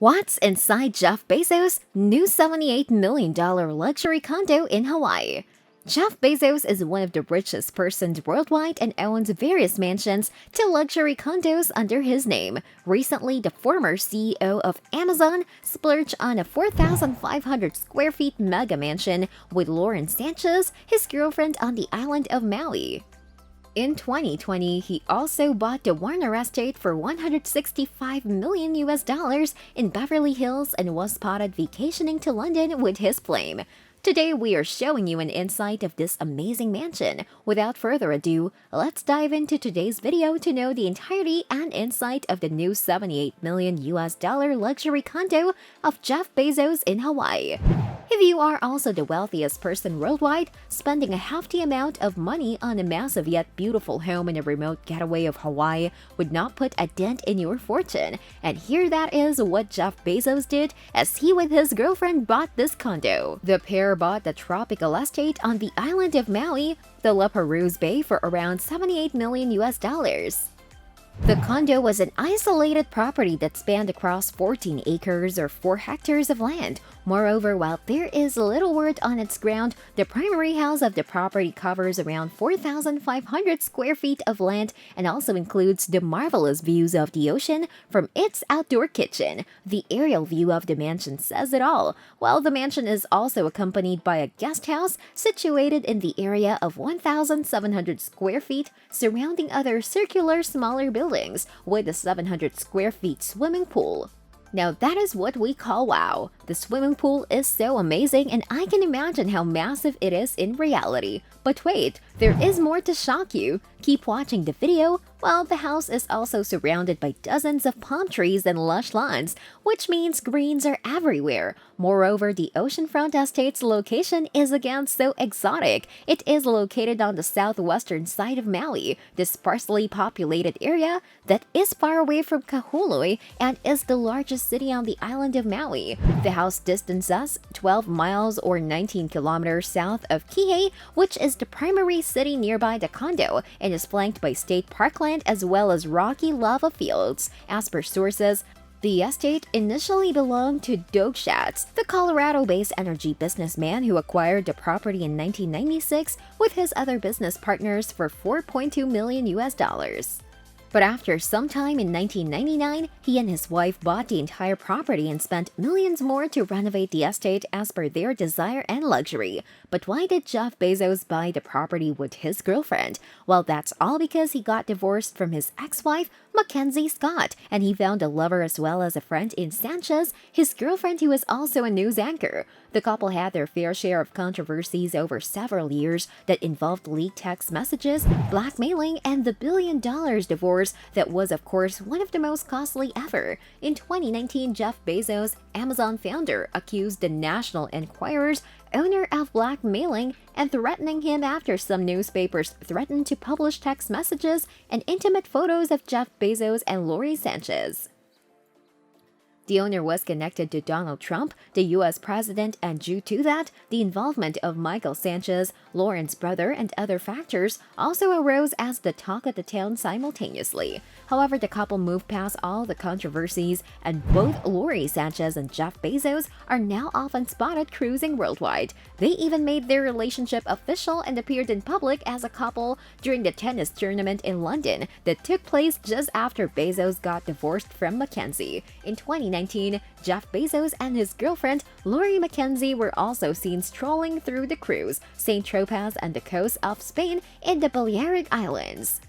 What's inside Jeff Bezos' new $78 million luxury condo in Hawaii? Jeff Bezos is one of the richest persons worldwide and owns various mansions to luxury condos under his name. Recently, the former CEO of Amazon splurged on a 4,500 square feet mega mansion with Lauren Sanchez, his girlfriend, on the island of Maui. In 2020, he also bought the Warner estate for $165 million in Beverly Hills and was spotted vacationing to London with his flame. Today, we are showing you an insight of this amazing mansion. Without further ado, let's dive into today's video to know the entirety and insight of the new $78 million luxury condo of Jeff Bezos in Hawaii. If you are also the wealthiest person worldwide, spending a hefty amount of money on a massive yet beautiful home in a remote getaway of Hawaii would not put a dent in your fortune. And here that is what Jeff Bezos did as he with his girlfriend bought this condo. The pair bought the tropical estate on the island of Maui, the La Perouse Bay, for around $78 million. The condo was an isolated property that spanned across 14 acres or 4 hectares of land. Moreover, while there is little word on its ground, the primary house of the property covers around 4,500 square feet of land and also includes the marvelous views of the ocean from its outdoor kitchen. The aerial view of the mansion says it all, while the mansion is also accompanied by a guest house situated in the area of 1,700 square feet surrounding other circular smaller buildings with a 700 square feet swimming pool. Now that is what we call wow. The swimming pool is so amazing and I can imagine how massive it is in reality. But wait, there is more to shock you. Keep watching the video. Well, the house is also surrounded by dozens of palm trees and lush lawns, which means greens are everywhere. Moreover, the oceanfront estate's location is again so exotic. It is located on the southwestern side of Maui, this sparsely populated area that is far away from Kahului and is the largest city on the island of Maui. The house distances 12 miles or 19 kilometers south of Kihei, which is the primary city nearby the condo, and is flanked by state parkland as well as rocky lava fields. As per sources, the estate initially belonged to Doug Schatz, the Colorado-based energy businessman who acquired the property in 1996 with his other business partners for $4.2 million. But after some time in 1999, he and his wife bought the entire property and spent millions more to renovate the estate as per their desire and luxury. But why did Jeff Bezos buy the property with his girlfriend? Well, that's all because he got divorced from his ex-wife, Mackenzie Scott, and he found a lover as well as a friend in Sanchez, his girlfriend who is also a news anchor. The couple had their fair share of controversies over several years that involved leaked text messages, blackmailing, and the $1 billion divorce that was, of course, one of the most costly ever. In 2019, Jeff Bezos, Amazon founder, accused the National Enquirer's owner of blackmailing and threatening him after some newspapers threatened to publish text messages and intimate photos of Jeff Bezos and Lauren Sanchez. The owner was connected to Donald Trump, the U.S. president, and due to that, the involvement of Michael Sanchez, Lauren's brother, and other factors also arose as the talk of the town simultaneously. However, the couple moved past all the controversies, and both Lauren Sanchez and Jeff Bezos are now often spotted cruising worldwide. They even made their relationship official and appeared in public as a couple during the tennis tournament in London that took place just after Bezos got divorced from Mackenzie. In 2019, Jeff Bezos and his girlfriend, Lori Mackenzie, were also seen strolling through the cruise, St. Tropez and the coast of Spain in the Balearic Islands.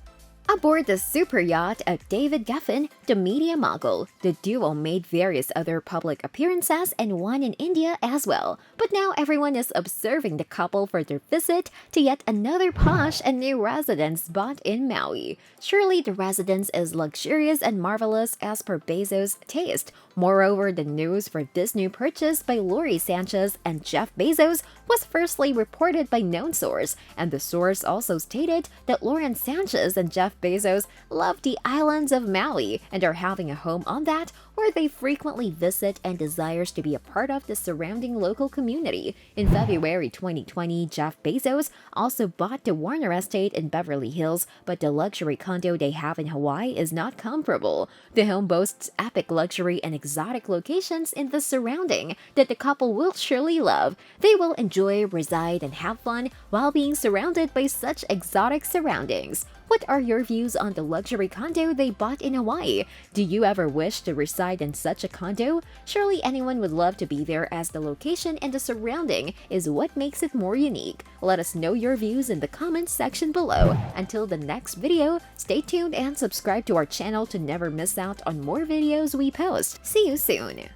Aboard the super yacht of David Geffen, the media mogul, the duo made various other public appearances and one in India as well. But now everyone is observing the couple for their visit to yet another posh and new residence bought in Maui. Surely the residence is luxurious and marvelous as per Bezos' taste. Moreover, the news for this new purchase by Lauren Sanchez and Jeff Bezos was firstly reported by known source, and the source also stated that Lauren Sanchez and Jeff Bezos love the islands of Maui and are having a home on that, where they frequently visit and desires to be a part of the surrounding local community. In February 2020, Jeff Bezos also bought the Warner Estate in Beverly Hills, but the luxury condo they have in Hawaii is not comparable. The home boasts epic luxury and exotic locations in the surrounding that the couple will surely love. They will enjoy, reside, and have fun while being surrounded by such exotic surroundings. What are your views on the luxury condo they bought in Hawaii? Do you ever wish to reside in such a condo? Surely anyone would love to be there, as the location and the surrounding is what makes it more unique. Let us know your views in the comments section below. Until the next video, stay tuned and subscribe to our channel to never miss out on more videos we post. See you soon!